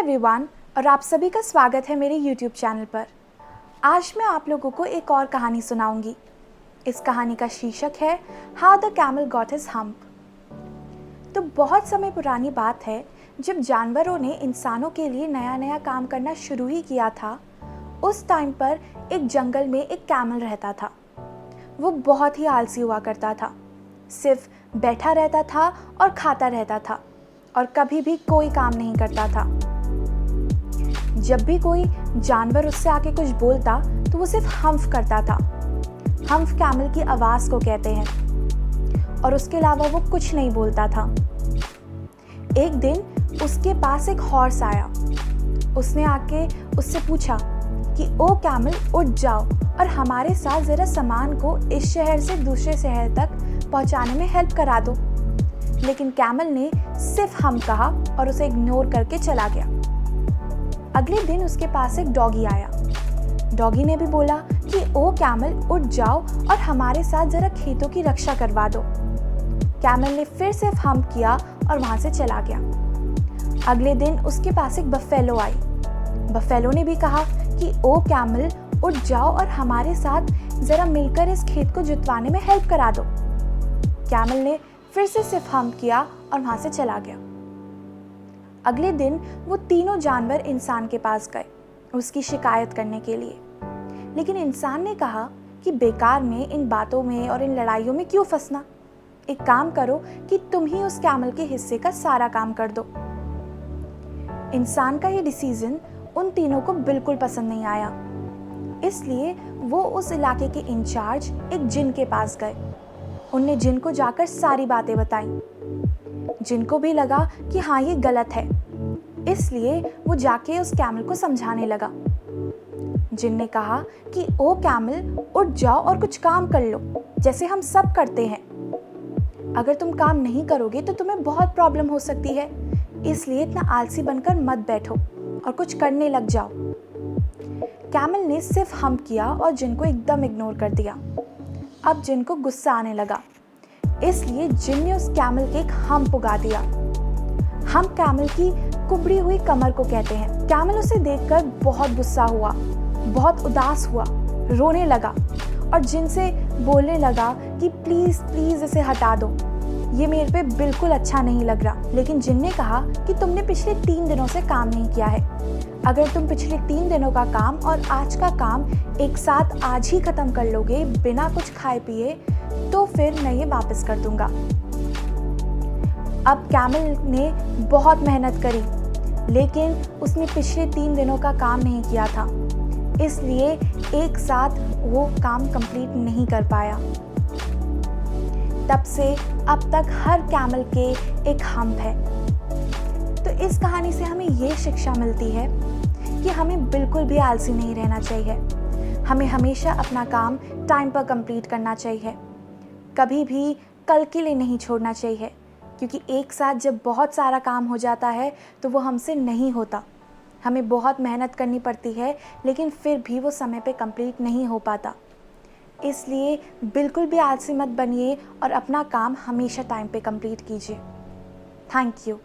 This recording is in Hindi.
एवरीवन और आप सभी का स्वागत है मेरे YouTube चैनल पर। आज मैं आप लोगों को एक और कहानी सुनाऊंगी। इस कहानी का शीर्षक है how the camel got his hump. तो बहुत समय पुरानी बात है, जब जानवरों ने इंसानों के लिए नया नया काम करना शुरू ही किया था। उस टाइम पर एक जंगल में एक कैमल रहता था। वो बहुत ही आलसी हुआ करता था, सिर्फ बैठा रहता था और खाता रहता था और कभी भी कोई काम नहीं करता था। जब भी कोई जानवर उससे आके कुछ बोलता तो वो सिर्फ हम्फ करता था। हम्फ कैमल की आवाज़ को कहते हैं और उसके अलावा वो कुछ नहीं बोलता था। एक दिन उसके पास एक हॉर्स आया। उसने आके उससे पूछा कि ओ कैमल, उठ जाओ और हमारे साथ ज़रा सामान को इस शहर से दूसरे शहर तक पहुंचाने में हेल्प करा दो। लेकिन कैमल ने सिर्फ हम कहा और उसे इग्नोर करके चला गया। अगले दिन उसके पास एक डॉगी आया। डॉगी ने भी बोला कि ओ कैमल, उठ जाओ और हमारे साथ ज़रा खेतों की रक्षा करवा दो। कैमल ने फिर सिर्फ हम किया और वहाँ से चला गया। अगले दिन उसके पास एक बफेलो आई। बफेलो ने भी कहा कि ओ कैमल, उठ जाओ और हमारे साथ ज़रा मिलकर इस खेत को जुतवाने में हेल्प करा दो। कैमल ने फिर से सिर्फ हम किया और वहाँ से चला गया। अगले दिन वो तीनों जानवर इंसान के पास गए उसकी शिकायत करने के लिए। लेकिन इंसान ने कहा कि बेकार में इन बातों में और इन लड़ाइयों में क्यों फंसना। एक काम करो कि तुम ही उस कैमल के हिस्से का सारा काम कर दो। इंसान का ये डिसीजन उन तीनों को बिल्कुल पसंद नहीं आया। इसलिए वो उस इलाके के इंचार्ज एक जिन के पास गए। उनने जिन को जाकर सारी बातें बताई। जिन को भी लगा कि हाँ, ये गलत है, इसलिए वो जाके उस कैमल को समझाने लगा। जिन ने कहा कि ओ कैमल, उठ जाओ और कुछ काम कर लो, जैसे हम सब करते हैं। अगर तुम काम नहीं करोगे तो तुम्हें बहुत प्रॉब्लम हो सकती है, इसलिए इतना आलसी बनकर मत बैठो और कुछ करने लग जाओ। कैमल ने सिर्फ हम किया और जिन को एकदम इग्नोर कर दिया। अब जिन को गुस्सा आने लगा, इसलिए जिन ने उस कैमल के एक हम्प उगा दिया। हम कैमल की कुबड़ी हुई कमर को कहते हैं। कैमल उसे देखकर बहुत गुस्सा हुआ, बहुत उदास हुआ, रोने लगा और जिन से बोलने लगा कि प्लीज़ प्लीज़ इसे हटा दो, ये मेरे पे बिल्कुल अच्छा नहीं लग रहा। लेकिन जिन ने कहा कि तुमने पिछले 3 दिनों से काम नहीं किया है। अगर तुम पिछले 3 दिनों का काम और आज का काम एक साथ आज ही ख़त्म कर लोगे बिना कुछ खाए पिए, तो फिर मैं ये वापस कर दूंगा। अब कैमल ने बहुत मेहनत करी, लेकिन उसने पिछले 3 दिनों का काम नहीं किया था, इसलिए एक साथ वो काम कंप्लीट नहीं कर पाया। तब से अब तक हर कैमल के एक हम्प है। तो इस कहानी से हमें ये शिक्षा मिलती है कि हमें बिल्कुल भी आलसी नहीं रहना चाहिए। हमें हमेशा अपना काम टाइम पर कंप्लीट करना चाहिए। कभी भी कल के लिए नहीं छोड़ना चाहिए, क्योंकि एक साथ जब बहुत सारा काम हो जाता है तो वो हमसे नहीं होता। हमें बहुत मेहनत करनी पड़ती है, लेकिन फिर भी वो समय पे कंप्लीट नहीं हो पाता। इसलिए बिल्कुल भी आलसी मत बनिए और अपना काम हमेशा टाइम पे कंप्लीट कीजिए। Thank you.